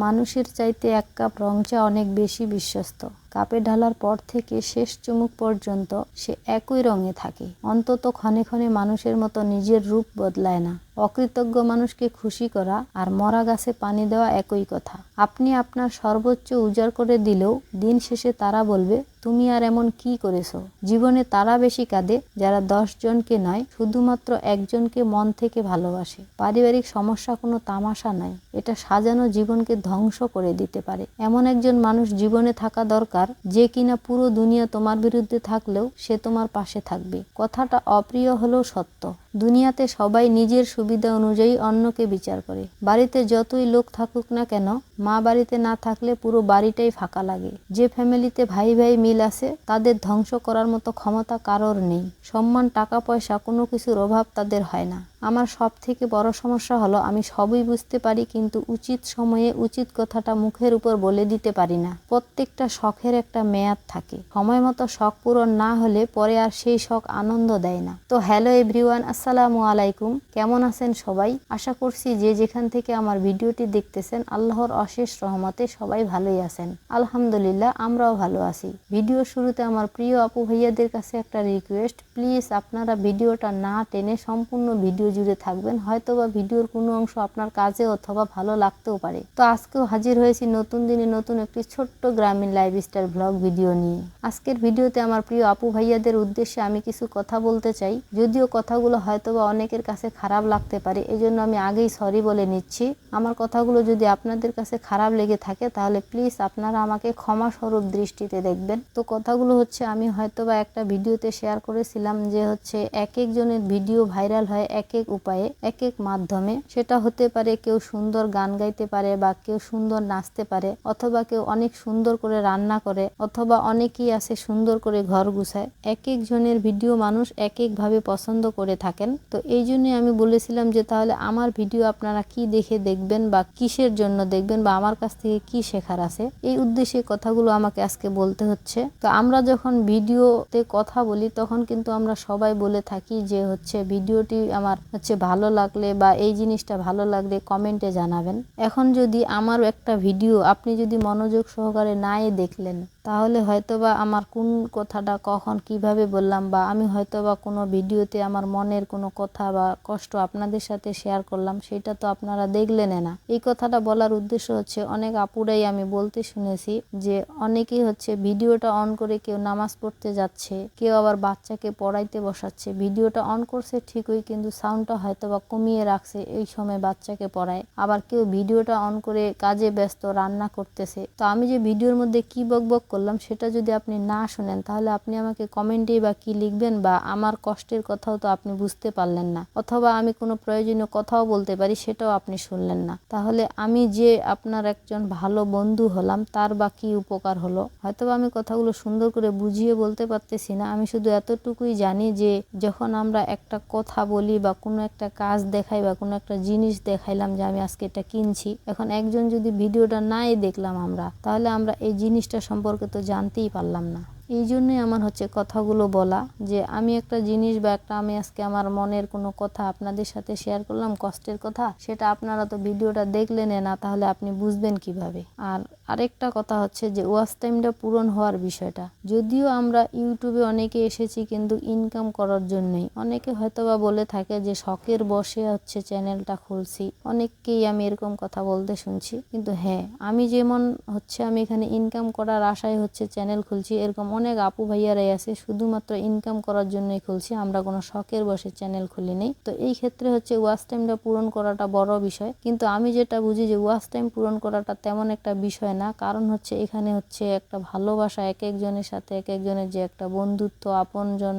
মানুষের চাইতে এক কাপ রং চা অনেক বেশি বিশ্বস্ত। কাপে ঢালার পর থেকে শেষ চুমুক পর্যন্ত সে একই রঙে থাকে। অন্তত ক্ষণে ক্ষণে মানুষের মতো নিজের রূপ বদলায় না। অকৃতজ্ঞ মানুষকে খুশি করা আর মরা গাছে পানি দেওয়া একই কথা। আপনি আপনার সর্বোচ্চ উজাড় করে দিলেও দিন শেষে তারা বলবে, তুমি আর এমন কি করেছো। জীবনে তারা বেশি কাঁদে যারা 10 জনকে নয়, শুধুমাত্র একজনকে মন থেকে ভালোবাসে। পারিবারিক সমস্যা কোনো তামাশা নয়, এটা সাজানো জীবনকে ধ্বংস করে দিতে পারে। এমন একজন মানুষ জীবনে থাকা দরকার, যে কিনা পুরো দুনিয়া তোমার বিরুদ্ধে থাকলেও সে তোমার পাশে থাকবে। কথাটা অপ্রিয় হলেও সত্য। দুনিয়াতে সবাই নিজের সুবিধা অনুযায়ী অন্যকে বিচার করে। বাড়িতে যতই লোক থাকুক না কেন, মা বাড়িতে না থাকলে পুরো বাড়িটাই ফাঁকা লাগে। যে ফ্যামিলিতে ভাই ভাই মিল আছে, তাদের ধ্বংস করার মতো ক্ষমতা কারোর নেই। সম্মান, টাকা পয়সা কোনো কিছুর অভাব তাদের হয় না। আমার সব থেকে বড় সমস্যা হলো, আমি সবই বুঝতে পারি, কিন্তু উচিত সময়ে উচিত কথাটা মুখের উপর বলে দিতে পারি না। প্রত্যেকটা শখের একটা মেয়াদ থাকে। সময় মতো শখ পূরণ না হলে পরে আর সেই শখ আনন্দ দেয় না। তো হ্যালো এভরিওয়ান, আসসালামু আলাইকুম। কেমন আছেন সবাই? আশা করছি যে যেখান থেকে আমার ভিডিওটি দেখতেছেন, আল্লাহর অশেষ রহমতে সবাই ভালোই আছেন। আলহামদুলিল্লাহ, আমরাও ভালো আছি। ভিডিও শুরুতে আমার প্রিয় আপু ভাইয়াদের কাছে একটা রিকোয়েস্ট, প্লিজ আপনারা ভিডিওটা না টেনে সম্পূর্ণ ভিডিও জুড়ে থাকবেন। হয়তোবা ভিডিওর কোনো অংশ আপনার কাজে অথবা ভালো লাগতেও পারে। তো আজকেও হাজির হয়েছি নতুন দিনে নতুন একটি ছোট্ট গ্রামীণ লাইফস্টাইল ব্লগ ভিডিও নিয়ে। আজকের ভিডিওতে আমার প্রিয় আপু ভাইয়াদের উদ্দেশ্যে আমি কিছু কথা বলতে চাই। যদিও কথাগুলো হয়তোবা অনেকের কাছে খারাপ লাগতে পারে, এজন্য আমি আগেই সরি বলে নিচ্ছি। আমার কথাগুলো যদি আপনাদের কাছে খারাপ লেগে থাকে, তাহলে প্লিজ আপনারা আমাকে ক্ষমা স্বরূপ দৃষ্টিতে দেখবেন। তো কথাগুলো হচ্ছে, আমি হয়তোবা একটা ভিডিওতে শেয়ার করেছিলাম যে হচ্ছে এক একজনের ভিডিও ভাইরাল হয় এক এক উপায়ে, এক এক মাধ্যমে। সেটা হতে পারে কেউ সুন্দর গান গাইতে পারে, বা কেউ সুন্দর নাচতে পারে, অথবা কেউ অনেক সুন্দর করে রান্না করে, অথবা অনেকেই আছে সুন্দর করে ঘর গুছায়। এক একজনের ভিডিও মানুষ এক একভাবে পছন্দ করে থাকেন। তো এই জন্যই আমি বলেছিলাম যে তাহলে আমার ভিডিও আপনারা কি দেখে দেখবেন, বা কিসের জন্য দেখবেন, বা আমার কাছ থেকে কি শেখার আছে, এই উদ্দেশ্যে কথাগুলো আমাকে আজকে বলতে হচ্ছে। তো আমরা যখন ভিডিওতে কথা বলি, তখন কিন্তু আমরা সবাই বলে থাকি যে হচ্ছে ভিডিওটি আমার হচ্ছে ভালো লাগলে বা এই জিনিসটা ভালো লাগলে কমেন্টে জানাবেন। এখন যদি আমার একটা ভিডিও আপনি যদি মনোযোগ সহকারে নাই দেখলেন, তাহলে হয়তোবা আমার কোন কথাটা কখন কিভাবে বললাম, বা আমি হয়তোবা কোনো ভিডিওতে আমার মনের কোনো কথা বা কষ্ট আপনাদের সাথে শেয়ার করলাম, সেটা তো আপনারা দেখলেন না। এই কথাটা বলার উদ্দেশ্য হচ্ছে, অনেক আপুরাই আমি বলতে শুনেছি যে অনেকেই হচ্ছে ভিডিওটা অন করে কেউ নামাজ পড়তে যাচ্ছে, কেউ আবার বাচ্চাকে পড়াইতে বসাচ্ছে। ভিডিওটা অন করছে ঠিকই, কিন্তু সাউন্ডটা হয়তোবা কমিয়ে রাখছে, এই সময় বাচ্চাকে পড়ায়। আবার কেউ ভিডিওটা অন করে কাজে ব্যস্ত, রান্না করতেছে। তো আমি যে ভিডিওর মধ্যে কি বকবক করলাম, সেটা যদি আপনি না শুনেন, তাহলে আপনি আমাকে কমেন্টেই বা কি লিখবেন, বা আমার কষ্টের কথাও তো আপনি বুঝতে পারলেন না, অথবা আমি কোনো প্রয়োজনীয় কথাও বলতে পারি, সেটাও আপনি শুনলেন না। তাহলে আমি যে আপনার একজন ভালো বন্ধু হলাম, তার বা কি উপকার হলো? হয়তোবা আমি কথাগুলো সুন্দর করে বুঝিয়ে বলতে পারতেছি না। আমি শুধু এতটুকুই জানি যে যখন আমরা একটা কথা বলি বা কোনো একটা কাজ দেখাই বা কোনো একটা জিনিস দেখাইলাম যে আমি আজকে এটা কিনছি, এখন একজন যদি ভিডিওটা নাই দেখলাম আমরা, তাহলে আমরা এই জিনিসটা সম্পর্কে তো জানতেই পারলাম না। এই জন্যই আমার হচ্ছে কথাগুলো বলা, যে আমি একটা জিনিস বা আমি আজকে আমার মনের কোনো কথা আপনাদের সাথে শেয়ার করলাম, কষ্টের কথা, সেটা আপনারা তো ভিডিওটা দেখলেন না, তাহলে আপনি বুঝবেন কিভাবে? আর আরেকটা কথা হচ্ছে যে ওয়াচ টাইমটা পূরণ হওয়ার বিষয়টা। যদিও আমরা ইউটিউবে অনেকে এসেছি কিন্তু ইনকাম করার জন্যই। অনেকে হয়তোবা বলে থাকে যে শখের বসে হচ্ছে চ্যানেলটা খুলছি, অনেককেই আমি এরকম কথা বলতে শুনছি। কিন্তু হ্যাঁ, আমি যেমন হচ্ছে আমি এখানে ইনকাম করার আশায় হচ্ছে চ্যানেল খুলছি, এরকম অনেক আপু ভাইয়ারাই আছে শুধুমাত্র ইনকাম করার জন্যই খুলছি, আমরা কোনো শখের বসে চ্যানেল খুলি নেই। তো এই ক্ষেত্রে হচ্ছে ওয়াচ টাইমটা পূরণ করাটা বড় বিষয়। কিন্তু আমি যেটা বুঝি যে ওয়াচ টাইম পূরণ করাটা তেমন একটা বিষয় না, কারণ হচ্ছে এখানে হচ্ছে একটা ভালোবাসা, এক একজনের সাথে এক একজনের যে একটা বন্ধুত্ব, আপনজন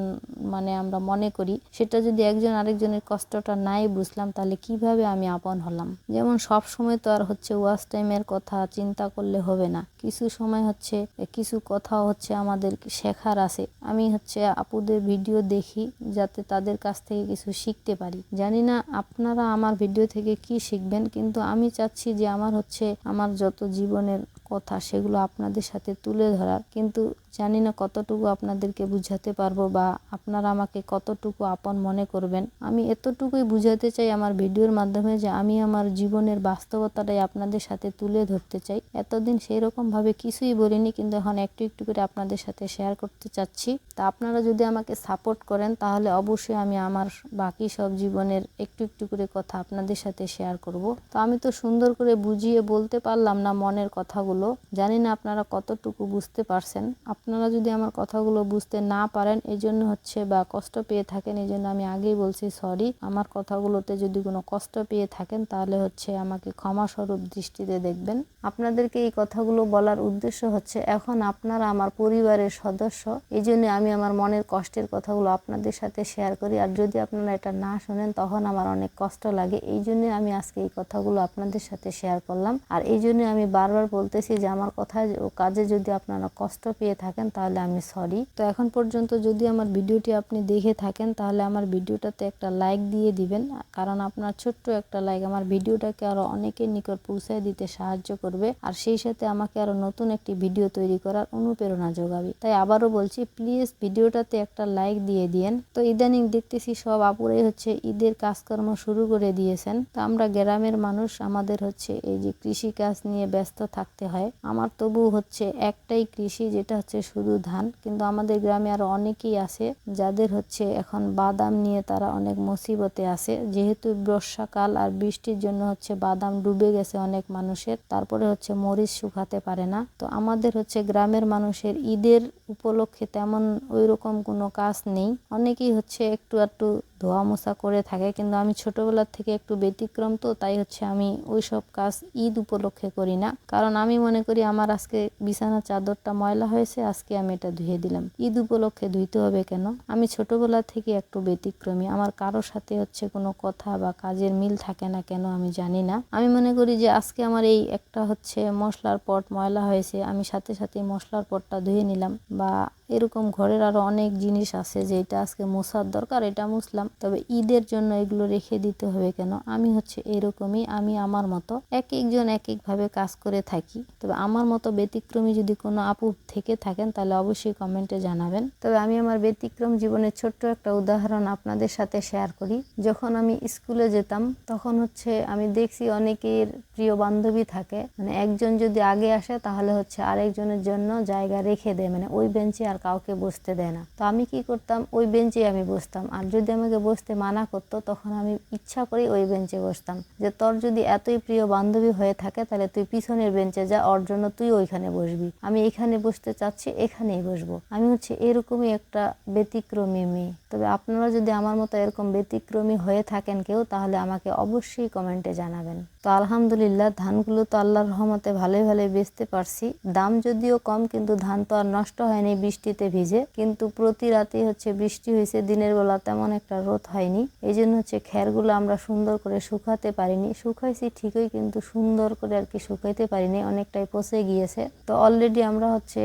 মানে আমরা মনে করি, সেটা যদি একজন আরেকজনের কষ্টটা নাই বুঝলাম, তাহলে কিভাবে আমি আপন হলাম? যেমন সব সময় তো আর হচ্ছে ওয়াচ টাইমের কথা চিন্তা করলে হবে না। কিছু সময় হচ্ছে কিছু কথা হচ্ছে আমাদের শেখার আছে। আমি হচ্ছে আপুদের ভিডিও দেখি, যাতে তাদের কাছ থেকে কিছু শিখতে পারি। জানি না আপনারা আমার ভিডিও থেকে কি শিখবেন, কিন্তু আমি চাচ্ছি যে আমার হচ্ছে আমার যত জীবনের কথা, সেগুলো আপনাদের সাথে তুলে ধরার। কিন্তু জানি না কতটুকু আপনাদেরকে বুঝাতে পারবো বা আপনারা আমাকে কতটুকু আপন মনে করবেন। আমি এতটুকুই বুঝাতে চাই আমার ভিডিওর মাধ্যমে যে আমি আমার জীবনের বাস্তবতাটাই আপনাদের সাথে তুলে ধরতে চাই। এতদিন সেই রকমভাবে কিছুই বলিনি, কিন্তু এখন একটু একটু করে আপনাদের সাথে শেয়ার করতে চাচ্ছি। তা আপনারা যদি আমাকে সাপোর্ট করেন তাহলে অবশ্যই আমি আমার বাকি সব জীবনের একটু একটু করে কথা আপনাদের সাথে শেয়ার করব। তো আমি তো সুন্দর করে বুঝিয়ে বলতে পারলাম না মনের কথাগুলো, জানি না আপনারা কতটুকু বুঝতে পারছেন। আপনারা যদি আমার কথাগুলো বুঝতে না পারেন এই জন্য হচ্ছে বা কষ্ট পেয়ে থাকেন, এই জন্য আমি আগেই বলছি সরি। আমার কথাগুলোতে যদি কোনো কষ্ট পেয়ে থাকেন তাহলে হচ্ছে আমাকে ক্ষমাস্বরূপ দৃষ্টিতে দেখবেন। আপনাদেরকে এই কথাগুলো বলার উদ্দেশ্য হচ্ছে এখন আপনারা আমার পরিবারের সদস্য, এই জন্য আমি আমার মনের কষ্টের কথাগুলো আপনাদের সাথে শেয়ার করি। আর যদি আপনারা এটা না শোনেন তখন আমার অনেক কষ্ট লাগে, এই জন্য আমি আজকে এই কথাগুলো আপনাদের সাথে শেয়ার করলাম। আর এই জন্য আমি বারবার বলতেছি যে আমার কথা ও কাজে যদি আপনারা কষ্ট পেয়ে থাকেন তাহলে আমি সরি। তো এখন পর্যন্ত যদি আমার ভিডিওটি আপনি দেখে থাকেন তাহলে আমার ভিডিওটাতে একটা লাইক দিয়ে দিবেন, কারণ আপনার ছোট্ট একটা লাইক আমার ভিডিওটাকে আরো অনেকের নিকট পৌঁছায় দিতে সাহায্য করবে, আর সেই সাথে আমাকে আরো নতুন একটি ভিডিও তৈরি করার অনুপ্রেরণা যোগাবে। তাই আবারও বলছি, প্লিজ ভিডিওটাতে একটা লাইক দিয়ে দিয়েন। তো ইদানিং দেখতেছি সব আপুরাই হচ্ছে ঈদের কাজকর্ম শুরু করে দিয়েছেন। তো আমরা গ্রামের মানুষ, আমাদের হচ্ছে এই যে কৃষি কাজ নিয়ে ব্যস্ত থাকতে হয়। আমার তবু হচ্ছে একটাই কৃষি, যেটা হচ্ছে শুধু ধান। কিন্তু আমাদের গ্রামে আরো অনেকেই আছে যাদের হচ্ছে এখন বাদাম নিয়ে তারা অনেক মুসিবতে আছে, যেহেতু বর্ষাকাল আর বৃষ্টির জন্য হচ্ছে বাদাম ডুবে গেছে অনেক মানুষের, তারপরে হচ্ছে মরিচ শুকাতে পারে না। তো আমাদের হচ্ছে গ্রামের মানুষের ঈদের উপলক্ষে তেমন ওই রকম কোনো কাজ নেই, অনেকেই হচ্ছে একটু একটু ধোয়া মোছা করে থাকে, কিন্তু আমি ছোটবেলার থেকে একটু ব্যতিক্রম, তো তাই হচ্ছে আমি ওই সব কাজ ঈদ উপলক্ষে করি না। কারণ আমি মনে করি আমার আজকে বিছানা চাদরটা ময়লা হয়েছে, আজকে আমি এটা ধুয়ে দিলাম, ঈদ উপলক্ষে ধুইতে হবে কেন? আমি ছোটবেলা থেকে একটু ব্যতিক্রমী, আমার কারোর সাথে হচ্ছে কোনো কথা বা কাজের মিল থাকে না কেন আমি জানি না। আমি মনে করি যে আজকে আমার এই একটা হচ্ছে মশলার পট ময়লা হয়েছে, আমি সাথে সাথে মশলার পটটা ধুয়ে নিলাম, বা এরকম ঘরের আরো অনেক জিনিস আছে যে এটা আজকে মোছার দরকার, এটা মুছলাম। তবে ঈদের জন্য এগুলো রেখে দিতে হবে কেন? আমি হচ্ছে এরকমই, আমি আমার মতো এক একজন এক একভাবে কাজ করে থাকি। তবে আমার মতো ব্যতিক্রমী যদি কোনো আপু থেকে থাকেন তাহলে অবশ্যই কমেন্টে জানাবেন। তবে আমি আমার ব্যতিক্রম জীবনের ছোট্ট একটা উদাহরণ আপনাদের সাথে শেয়ার করি। যখন আমি স্কুলে যেতাম তখন হচ্ছে আমি দেখছি অনেকের প্রিয় বান্ধবী থাকে, মানে একজন যদি আগে আসে তাহলে হচ্ছে আরেকজনের জন্য জায়গা রেখে দেয়, মানে ওই বেঞ্চে আর কাউকে বসতে দেয় না। তো আমি কি করতাম, ওই বেঞ্চে আমি বসতাম, আর যদি আমাকে বসতে মানা করতো তখন আমি ইচ্ছা করে ওই বেঞ্চে বসতাম, যে তোর যদি এতই প্রিয় বান্ধবী হয়ে থাকে তাহলে তুই পিছনের বেঞ্চে যা, ওর জন্য তুই ওইখানে বসবি, আমি এখানে বসতে চাচ্ছি এখানেই বসবো। আমি হচ্ছে এরকমই একটা ব্যতিক্রমী মেয়ে। তবে আপনারা যদি আমার মতো এরকম ব্যতিক্রমী হয়ে থাকেন কেউ, তাহলে আমাকে অবশ্যই কমেন্টে জানাবেন। তো আলহামদুলিল্লাহ ধানগুলো তো আল্লাহর রহমতে ভালোই ভালোই বেচতে পারছি। দাম যদিও কম, কিন্তু ধান তো আর নষ্ট হয়নি বৃষ্টিতে ভিজে, কিন্তু প্রতি রাতে হচ্ছে বৃষ্টি হয়েছে, দিনের বেলা তেমন একটা রোদ হয়নি, এই জন্য হচ্ছে খেরগুলো আমরা সুন্দর করে শুকাতে পারিনি। শুকাইছি ঠিকই, কিন্তু সুন্দর করে আর কি শুকাইতে পারিনি, অনেকটাই পচে গিয়েছে। তো অলরেডি আমরা হচ্ছে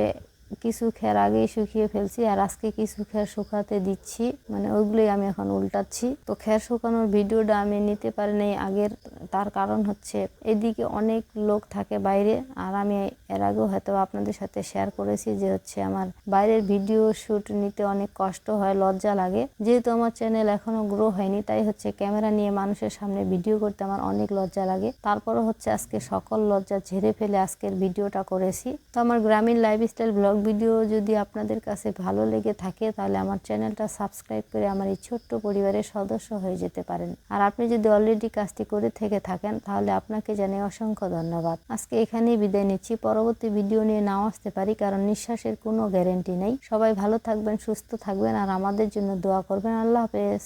কিছু খের আগেই শুকিয়ে ফেলছি, আর আজকে কিছু খের শুকাতে দিচ্ছি, মানে ওইগুলোই আমি এখন উল্টাচ্ছি। তো খের শুকানোর ভিডিওটা আমি নিতে পারিনি আগের, তার কারণ হচ্ছে এদিকে অনেক লোক থাকে বাইরে, আর আমি এর আগেও হয়তো আপনাদের সাথে শেয়ার করেছি যে হচ্ছে আমার বাইরের ভিডিও শুট নিতে অনেক কষ্ট হয়, লজ্জা লাগে। যেহেতু আমার চ্যানেল এখনো গ্রো হয়নি, তাই হচ্ছে ক্যামেরা নিয়ে মানুষের সামনে ভিডিও করতে আমার অনেক লজ্জা লাগে। তারপরও হচ্ছে আজকে সকল লজ্জা ঝেড়ে ফেলে আজকের ভিডিওটা করেছি। তো আমার গ্রামীণ লাইফস্টাইল ব্লগ ভিডিও যদি আপনাদের কাছে ভালো লেগে থাকে তাহলে আমার চ্যানেলটা সাবস্ক্রাইব করে আমার এই ছোট্ট পরিবারের সদস্য হয়ে যেতে পারেন। আর আপনি যদি অলরেডি কাজটি করে থেকে থাকেন তাহলে আপনাকে জানাই অসংখ্য ধন্যবাদ। আজকে এখানেই বিদায় নিচ্ছি, পরবর্তী ভিডিও নিয়ে নাও আসতে পারি, কারণ নিঃশ্বাসের কোনো গ্যারেন্টি নেই। সবাই ভালো থাকবেন, সুস্থ থাকবেন, আর আমাদের জন্য দোয়া করবেন। আল্লাহ হাফেজ।